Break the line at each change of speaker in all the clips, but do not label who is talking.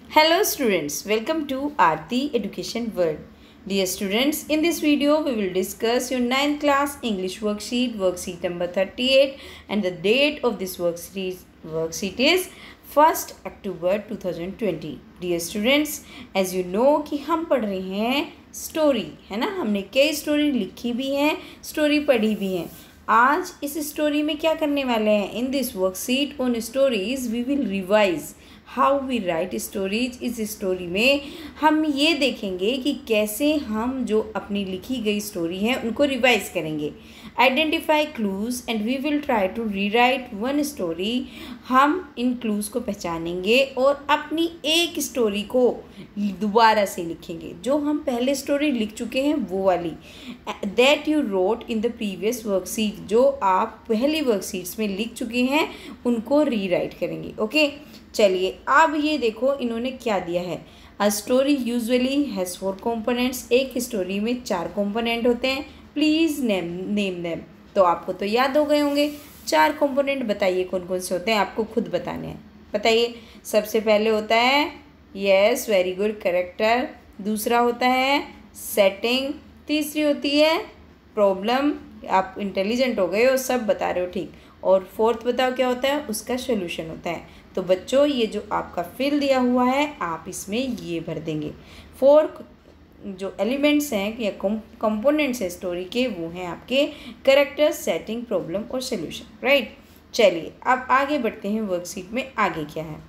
Hello students, welcome to Aarti Education World. Dear students, in this video we will discuss your 9th class English worksheet number 38, and the date of this worksheet is 1st October 2020. Dear students, as you know कि हम पढ़ रहे हैं story, है ना। हमने कई story लिखी भी हैं, स्टोरी पढ़ी भी हैं। आज इस स्टोरी में क्या करने वाले हैं? In this worksheet on stories we will revise how we write stories. इस स्टोरी में हम ये देखेंगे कि कैसे हम जो अपनी लिखी गई स्टोरी है उनको रिवाइज करेंगे। Identify clues and we will try to rewrite one story. हम इन क्लूज़ को पहचानेंगे और अपनी एक स्टोरी को दोबारा से लिखेंगे, जो हम पहले स्टोरी लिख चुके हैं वो वाली, that you wrote in the previous worksheet. जो आप पहली वर्कशीट्स में लिख चुके हैं उनको रीराइट करेंगे। ओके, चलिए अब ये देखो इन्होंने क्या दिया है। A story usually has 4 components. एक स्टोरी में 4 कंपोनेंट होते हैं। Please name them. तो आपको तो याद हो गए होंगे। 4 कंपोनेंट बताइए कौन कौन से होते हैं, आपको खुद बताने हैं। बताइए। सबसे पहले होता है यस, वेरी गुड, कैरेक्टर। दूसरा होता है सेटिंग। तीसरी होती है प्रॉब्लम। आप इंटेलिजेंट हो गए हो, सब बता रहे हो ठीक। और फोर्थ बताओ क्या होता है? उसका सोल्यूशन होता है। तो बच्चों ये जो आपका फिल दिया हुआ है आप इसमें ये भर देंगे। 4 जो एलिमेंट्स हैं या कंपोनेंट्स हैं स्टोरी के, वो हैं आपके कैरेक्टर, सेटिंग, प्रॉब्लम और सोल्यूशन। राइट, चलिए अब आगे बढ़ते हैं। वर्कशीट में आगे क्या है?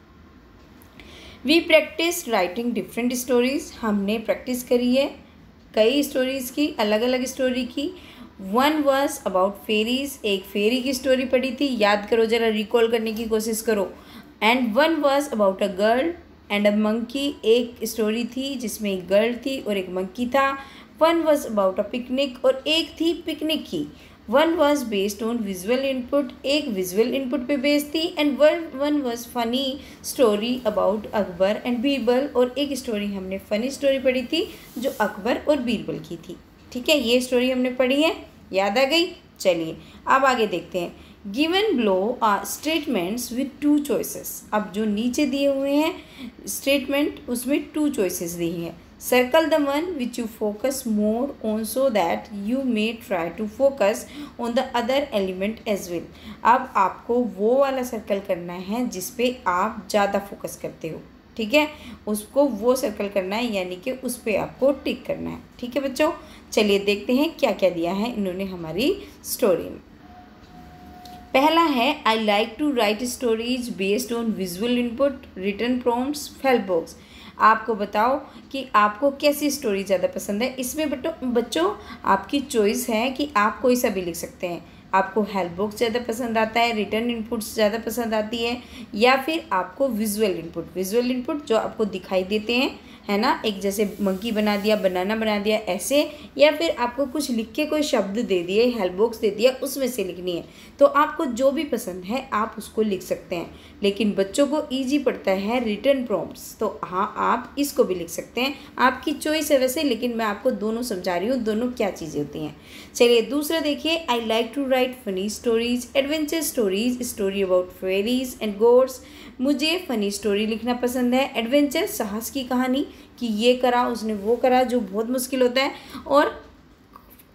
We practice writing different stories. हमने प्रैक्टिस करी है कई स्टोरीज़ की, अलग अलग स्टोरी की। 1 was अबाउट फेरीज। एक फेरी की स्टोरी पढ़ी थी, याद करो ज़रा, रिकॉल करने की कोशिश करो। And 1 was about a girl and a monkey. एक स्टोरी थी जिसमें एक गर्ल थी और एक मंकी था। 1 was अबाउट अ पिकनिक और एक थी पिकनिक की। 1 was based on visual input. एक विजुअल इनपुट पे बेस्ड थी। And 1 was funny story about Akbar and Birbal. और एक स्टोरी हमने फनी स्टोरी पढ़ी थी जो अकबर और बीरबल की थी। ठीक है, ये स्टोरी हमने पढ़ी है, याद आ गई। चलिए अब आगे देखते हैं। Given below are statements with 2 choices. अब जो नीचे दिए हुए हैं स्टेटमेंट, उसमें 2 चॉइसेस दी हैं। Circle the one which you focus more on so that you may try to focus on the other element as well. अब आपको वो वाला सर्कल करना है जिस पे आप ज़्यादा फोकस करते हो। ठीक है, उसको वो सर्कल करना है, यानी कि उस पर आपको टिक करना है। ठीक है बच्चों, चलिए देखते हैं क्या क्या दिया है इन्होंने हमारी स्टोरी में। पहला है I like to write stories based on visual input, written prompts, help box. आपको बताओ कि आपको कैसी स्टोरी ज़्यादा पसंद है। इसमें बच्चों आपकी चॉइस है कि आप कोई सा भी लिख सकते हैं। आपको हेल्प बॉक्स ज़्यादा पसंद आता है, रिटर्न इनपुट्स ज़्यादा पसंद आती है, या फिर आपको विजुअल इनपुट जो आपको दिखाई देते हैं, है ना, एक जैसे मंकी बना दिया, बनाना बना दिया, ऐसे, या फिर आपको कुछ लिख के कोई शब्द दे दिए, हेल्प बॉक्स दे दिया, उसमें से लिखनी है। तो आपको जो भी पसंद है आप उसको लिख सकते हैं। लेकिन बच्चों को ईजी पड़ता है रिटर्न प्रॉम्प्ट्स, तो हाँ आप इसको भी लिख सकते हैं। आपकी चॉइस है वैसे, लेकिन मैं आपको दोनों समझा रही हूँ, दोनों क्या चीज़ें होती हैं। चलिए दूसरा देखिए। I like to write funny stories, adventure stories, story about fairies and gods. मुझे फनी स्टोरी लिखना पसंद है, एडवेंचर साहस की कहानी कि ये करा उसने वो करा जो बहुत मुश्किल होता है, और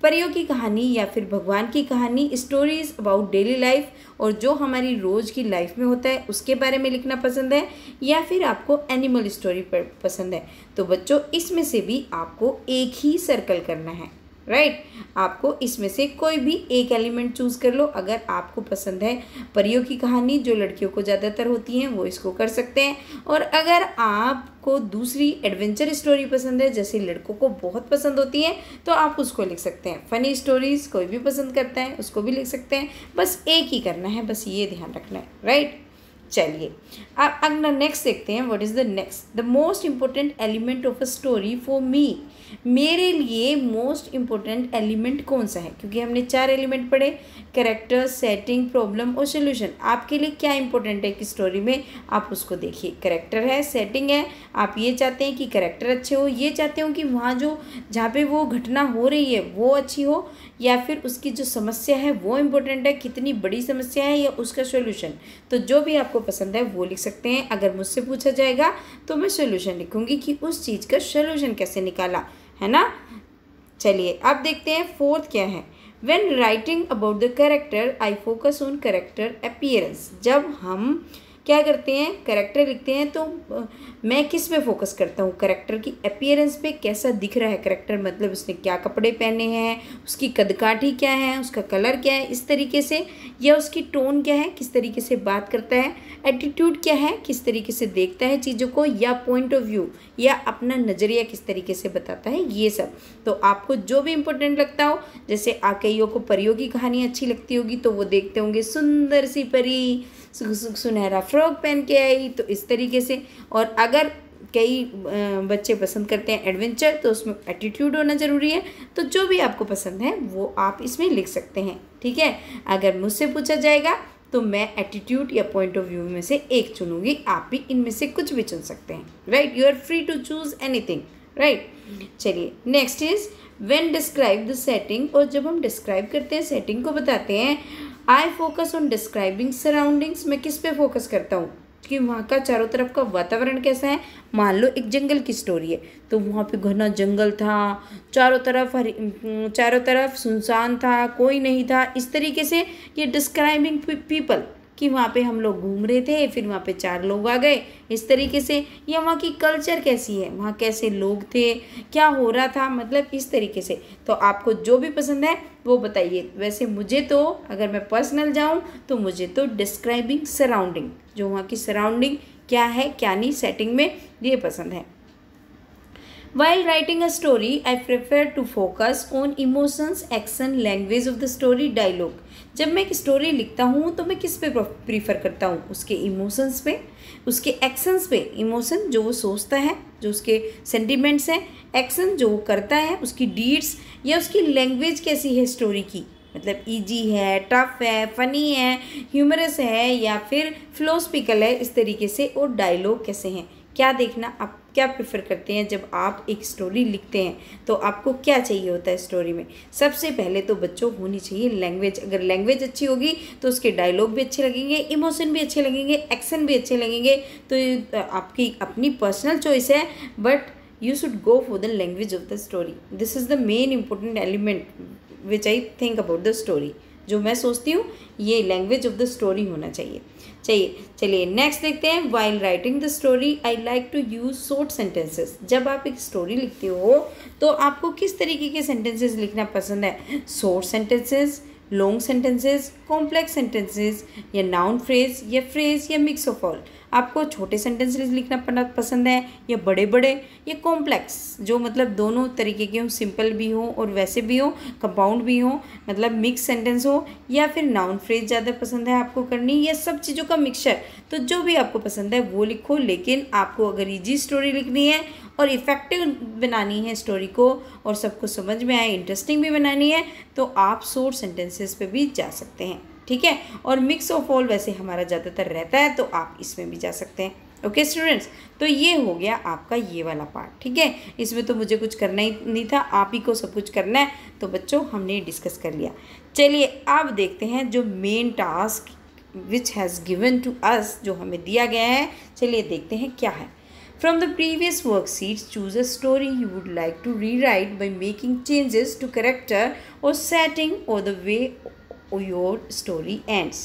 परियों की कहानी या फिर भगवान की कहानी, स्टोरीज अबाउट डेली लाइफ, और जो हमारी रोज़ की लाइफ में होता है उसके बारे में लिखना पसंद है, या फिर आपको एनिमल स्टोरी पसंद है। तो बच्चों इसमें से भी आपको एक ही सर्कल करना है। राइट, आपको इसमें से कोई भी एक एलिमेंट चूज़ कर लो। अगर आपको पसंद है परियों की कहानी जो लड़कियों को ज़्यादातर होती हैं, वो इसको कर सकते हैं। और अगर आपको दूसरी एडवेंचर स्टोरी पसंद है, जैसे लड़कों को बहुत पसंद होती है, तो आप उसको लिख सकते हैं। फ़नी स्टोरीज़ कोई भी पसंद करता है, उसको भी लिख सकते हैं। बस एक ही करना है, बस ये ध्यान रखना है। राइट, चलिए अब अगला नेक्स्ट देखते हैं। What is the next? The most important element of a story for me. मेरे लिए मोस्ट इम्पोर्टेंट एलिमेंट कौन सा है? क्योंकि हमने 4 एलिमेंट पढ़े, कैरेक्टर, सेटिंग, प्रॉब्लम और सोल्यूशन। आपके लिए क्या इंपॉर्टेंट है कि स्टोरी में, आप उसको देखिए। कैरेक्टर है, सेटिंग है, आप ये चाहते हैं कि कैरेक्टर अच्छे हो, ये चाहते हो कि वहाँ जहाँ पे वो घटना हो रही है वो अच्छी हो, या फिर उसकी जो समस्या है वो इम्पोर्टेंट है, कितनी बड़ी समस्या है, या उसका सोल्यूशन। तो जो भी आपको पसंद है वो लिख सकते हैं। अगर मुझसे पूछा जाएगा तो मैं सोल्यूशन लिखूंगी कि उस चीज़ का सोल्यूशन कैसे निकाला, है ना। चलिए अब देखते हैं फोर्थ क्या है। When writing about the character, I focus on character appearance। जब हम क्या करते हैं, करेक्टर लिखते हैं, तो मैं किस पे फोकस करता हूँ, करेक्टर की अपीयरेंस पे, कैसा दिख रहा है करेक्टर, मतलब उसने क्या कपड़े पहने हैं, उसकी कदकाठी क्या है, उसका कलर क्या है, इस तरीके से, या उसकी टोन क्या है, किस तरीके से बात करता है, एटीट्यूड क्या है, किस तरीके से देखता है चीज़ों को, या पॉइंट ऑफ व्यू, या अपना नज़रिया किस तरीके से बताता है, ये सब। तो आपको जो भी इम्पोर्टेंट लगता हो, जैसे कईयों को परियों की कहानी अच्छी लगती होगी तो वो देखते होंगे सुंदर सी परी सुनहरा फ्रॉक पहन के आई, तो इस तरीके से। और अगर कई बच्चे पसंद करते हैं एडवेंचर, तो उसमें एटीट्यूड होना ज़रूरी है। तो जो भी आपको पसंद है वो आप इसमें लिख सकते हैं, ठीक है। अगर मुझसे पूछा जाएगा तो मैं एटीट्यूड या पॉइंट ऑफ व्यू में से एक चुनूंगी, आप भी इनमें से कुछ भी चुन सकते हैं, right. You are free to choose anything, right. चलिए next is when describe the setting. और जब हम डिस्क्राइब करते हैं, सेटिंग को बताते हैं, I focus on describing surroundings. मैं किस पे फोकस करता हूँ कि वहाँ का चारों तरफ का वातावरण कैसा है। मान लो एक जंगल की स्टोरी है, तो वहाँ पे घना जंगल था, चारों तरफ सुनसान था, कोई नहीं था, इस तरीके से। ये डिस्क्राइबिंग पीपल कि वहाँ पे हम लोग घूम रहे थे, फिर वहाँ पे 4 लोग आ गए, इस तरीके से। या वहाँ की कल्चर कैसी है, वहाँ कैसे लोग थे, क्या हो रहा था, मतलब इस तरीके से। तो आपको जो भी पसंद है वो बताइए। वैसे मुझे तो, अगर मैं पर्सनल जाऊँ तो मुझे तो डिस्क्राइबिंग सराउंडिंग, जो वहाँ की सराउंडिंग क्या है क्या नहीं सेटिंग में, ये पसंद है। While writing a story, I prefer to focus on emotions, action, language of the story, dialogue। जब मैं एक स्टोरी लिखता हूँ तो मैं किस पे प्रीफर करता हूँ, उसके इमोशंस पे, उसके एक्शंस पे। इमोशन जो वो सोचता है, जो उसके सेंटिमेंट्स हैं, एक्शन जो वो करता है, उसकी डीड्स, या उसकी लैंग्वेज कैसी है स्टोरी की, मतलब इजी है, टफ है, फनी है, ह्यूमरस है, या फिर फिलोसफिकल है, इस तरीके से। और डायलॉग कैसे हैं, क्या देखना, आप क्या प्रेफर करते हैं जब आप एक स्टोरी लिखते हैं, तो आपको क्या चाहिए होता है स्टोरी में। सबसे पहले तो बच्चों होनी चाहिए लैंग्वेज। अगर लैंग्वेज अच्छी होगी तो उसके डायलॉग भी अच्छे लगेंगे, इमोशन भी अच्छे लगेंगे, एक्शन भी अच्छे लगेंगे। तो आपकी अपनी पर्सनल चॉइस है, but you should go for the language of the story. This is the main important element which I think about the story. जो मैं सोचती हूँ ये लैंग्वेज ऑफ द स्टोरी होना चाहिए। चलिए नेक्स्ट देखते हैं। While writing the story I like to use short sentences. जब आप एक स्टोरी लिखते हो तो आपको किस तरीके के सेंटेंसेस लिखना पसंद है, short sentences, long sentences, complex sentences, या नाउन फ्रेज, या फ्रेज, या मिक्स ऑफ ऑल। आपको छोटे सेंटेंसेस लिखना पसंद है, या बड़े बड़े, या कॉम्प्लेक्स, जो मतलब दोनों तरीके के हों, सिंपल भी हो और वैसे भी हो, कंपाउंड भी हो, मतलब मिक्स सेंटेंस हो, या फिर नाउन फ्रेज ज़्यादा पसंद है आपको करनी, या सब चीज़ों का मिक्सचर। तो जो भी आपको पसंद है वो लिखो, लेकिन आपको अगर ईजी स्टोरी लिखनी है और इफ़ेक्टिव बनानी है स्टोरी को, और सबको समझ में आए, इंटरेस्टिंग भी बनानी है, तो आप शॉर्ट सेंटेंसेस पे भी जा सकते हैं, ठीक है। और मिक्स ऑफ ऑल वैसे हमारा ज़्यादातर रहता है, तो आप इसमें भी जा सकते हैं। ओके स्टूडेंट्स, तो ये हो गया आपका ये वाला पार्ट, ठीक है। इसमें तो मुझे कुछ करना ही नहीं था, आप ही को सब कुछ करना है। तो बच्चों हमने डिस्कस कर लिया। चलिए अब देखते हैं जो main task which has given to us, जो हमें दिया गया है। चलिए देखते हैं क्या है। From the previous worksheets, choose a story you would like to rewrite by making changes to character or setting or the way your story ends।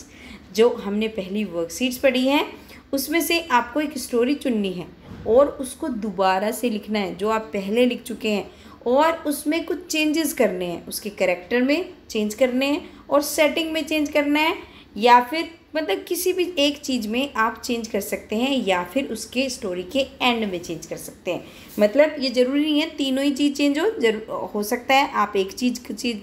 जो हमने पहली वर्कशीट्स पढ़ी हैं उसमें से आपको एक स्टोरी चुननी है और उसको दोबारा से लिखना है जो आप पहले लिख चुके हैं, और उसमें कुछ चेंजेस करने हैं, उसके कैरेक्टर में चेंज करने हैं और सेटिंग में चेंज करना है, या फिर मतलब किसी भी एक चीज़ में आप चेंज कर सकते हैं, या फिर उसके स्टोरी के एंड में चेंज कर सकते हैं। मतलब ये ज़रूरी नहीं है तीनों ही चीज़ चेंज हो सकता है आप एक चीज़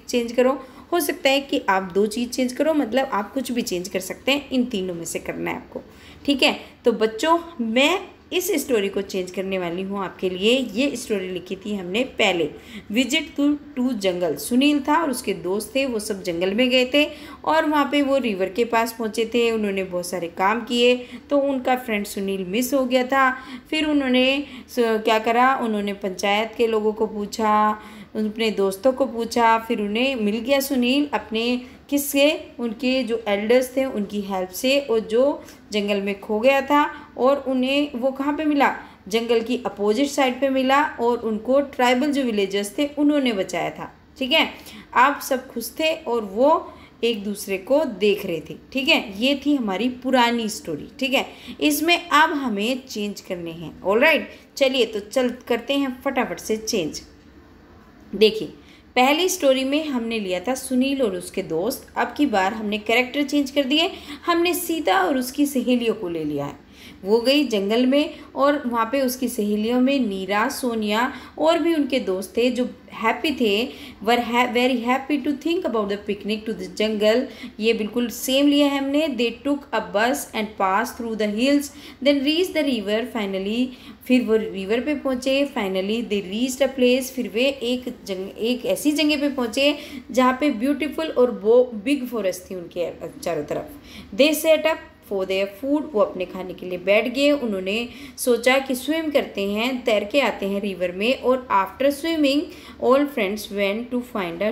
चेंज करो, हो सकता है कि आप 2 चीज़ चेंज करो, मतलब आप कुछ भी चेंज कर सकते हैं। इन तीनों में से करना है आपको, ठीक है। तो बच्चों मैं इस स्टोरी को चेंज करने वाली हूँ आपके लिए। ये स्टोरी लिखी थी हमने पहले, विजिट टू जंगल। सुनील था और उसके दोस्त थे, वो सब जंगल में गए थे और वहाँ पे वो रिवर के पास पहुँचे थे। उन्होंने बहुत सारे काम किए, तो उनका फ्रेंड सुनील मिस हो गया था। फिर उन्होंने क्या करा, उन्होंने पंचायत के लोगों को पूछा, अपने दोस्तों को पूछा, फिर उन्हें मिल गया सुनील अपने किससे? उनके जो एल्डर्स थे उनकी हेल्प से, और जो जंगल में खो गया था और उन्हें वो कहाँ पे मिला? जंगल की अपोजिट साइड पे मिला, और उनको ट्राइबल जो विलेजर्स थे उन्होंने बचाया था। ठीक है, आप सब खुश थे और वो एक दूसरे को देख रहे थे। ठीक है, ये थी हमारी पुरानी स्टोरी। ठीक है, इसमें अब हमें चेंज करने हैं। ऑलराइट, चलिए तो चल करते हैं फटाफट से चेंज। देखिए, पहली स्टोरी में हमने लिया था सुनील और उसके दोस्त। अब की बार हमने कैरेक्टर चेंज कर दिए, हमने सीता और उसकी सहेलियों को ले लिया है। वो गई जंगल में और वहाँ पे उसकी सहेलियों में नीरा, सोनिया और भी उनके दोस्त थे जो हैप्पी थे, were very happy to think about the picnic to the jungle. ये बिल्कुल सेम लिया है हमने। दे took a bus and pass through the hills then reach the river finally. फिर वो रिवर पे पहुँचे। Finally they reached a place. फिर वे एक ऐसी जगह पे पहुँचे जहाँ पे ब्यूटीफुल और वो बिग फॉरेस्ट थी उनके चारों तरफ। They set up for their food. वो अपने खाने के लिए बैठ गए। उन्होंने सोचा कि स्विम करते हैं, तैर के आते हैं रिवर में। और after swimming all friends went to find a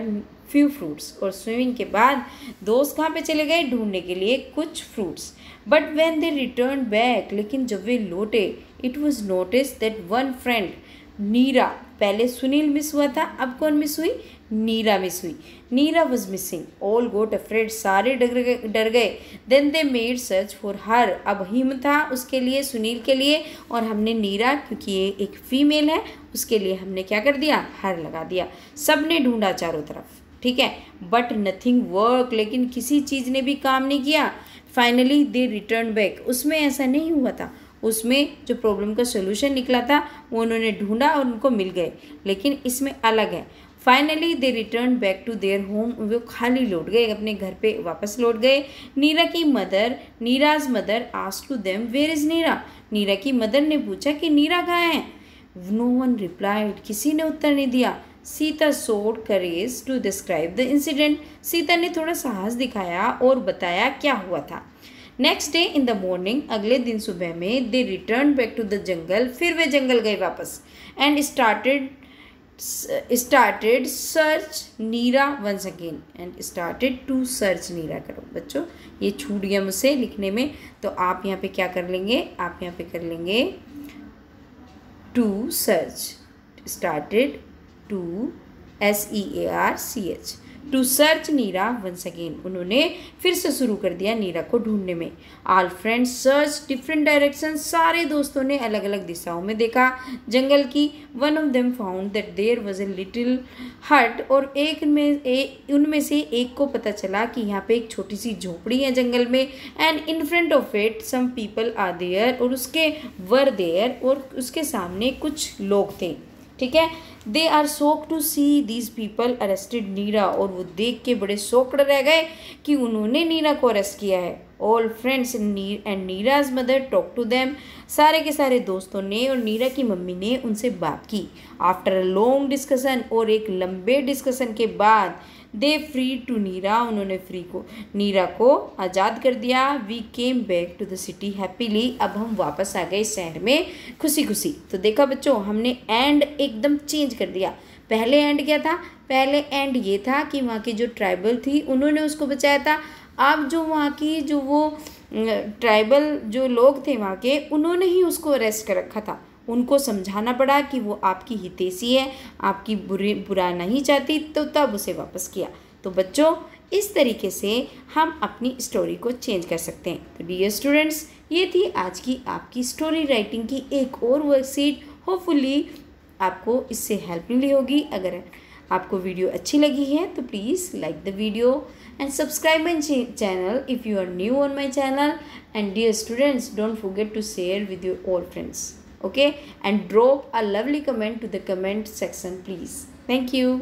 few fruits. और स्विमिंग के बाद दोस्त कहाँ पे चले गए? ढूंढने के लिए कुछ fruits. But when they return back, लेकिन जब वे लौटे, it was notice that one friend Neera, पहले सुनील मिस हुआ था, अब कौन मिस हुई? नीरा मिस हुई। Neera was missing. All got afraid, सारे डर गए। Then they made search for her. अब हिम था उसके लिए, सुनील के लिए, और हमने नीरा, क्योंकि ये एक फीमेल है, उसके लिए हमने क्या कर दिया? हर लगा दिया। सब ने ढूंढा चारों तरफ। ठीक है, बट नथिंग वर्क, लेकिन किसी चीज़ ने भी काम नहीं किया। Finally they return back. उसमें ऐसा नहीं हुआ था, उसमें जो प्रॉब्लम का सोल्यूशन निकला था वो उन्होंने ढूंढा और उनको मिल गए, लेकिन इसमें अलग है। Finally they return back to their home. वो खाली लौट गए, अपने घर पे वापस लौट गए। Neera's mother asked to them where is Neera. Neera की मदर ने पूछा कि नीरा कहाँ है? नो वन रिप्लाइड, किसी ने उत्तर नहीं दिया। Sita showed courage to describe the incident. Sita ने थोड़ा साहस दिखाया और बताया क्या हुआ था। Next day in the morning, अगले दिन सुबह में, they return back to the jungle. फिर वे जंगल गए वापस। And started search Neera once again and started to search Neera. करो बच्चों, ये छूट गया मुझसे लिखने में, तो आप यहाँ पे क्या कर लेंगे? आप यहाँ पे कर लेंगे to search, started to SEARCH, to search Neera once again. उन्होंने फिर से शुरू कर दिया नीरा को ढूंढने में। All friends search different direction. सारे दोस्तों ने अलग अलग दिशाओं में देखा जंगल की। One of them found that there was a little hut. और उनमें से एक को पता चला कि यहाँ पे एक छोटी सी झोपड़ी है जंगल में। And in front of it some people are there. और उसके वर देयर, और उसके सामने कुछ लोग थे। ठीक है, they are shocked to see these people arrested Neera. और वो देख के बड़े शॉक्ड रह गए कि उन्होंने नीरा को अरेस्ट किया है। All friends and Neera's mother talk to them. सारे के सारे दोस्तों ने और नीरा की मम्मी ने उनसे बात की। आफ्टर अ लॉन्ग डिस्कशन, और एक लंबे डिस्कशन के बाद, दे फ्री टू नीरा। उन्होंने नीरा को आज़ाद कर दिया। We came back to the city happily. अब हम वापस आ गए शहर में खुशी खुशी। तो देखा बच्चों, हमने एंड एकदम चेंज कर दिया। पहले एंड क्या था? पहले एंड ये था कि वहाँ की जो ट्राइबल थी उन्होंने उसको बचाया था। अब जो वहाँ की जो वो ट्राइबल जो लोग थे वहाँ के, उन्होंने ही उसको अरेस्ट कर रखा था। उनको समझाना पड़ा कि वो आपकी हितैषी है, आपकी बुरा नहीं चाहती, तो तब उसे वापस किया। तो बच्चों, इस तरीके से हम अपनी स्टोरी को चेंज कर सकते हैं। तो डियर स्टूडेंट्स, ये थी आज की आपकी स्टोरी राइटिंग की एक और वर्कशीट। होपफुली आपको इससे हेल्प मिली होगी। अगर आपको वीडियो अच्छी लगी है तो please like the video and subscribe my channel if you are new on my channel. And dear students, don't forget to share with your all friends, okay, and drop a lovely comment to the comment section please. Thank you.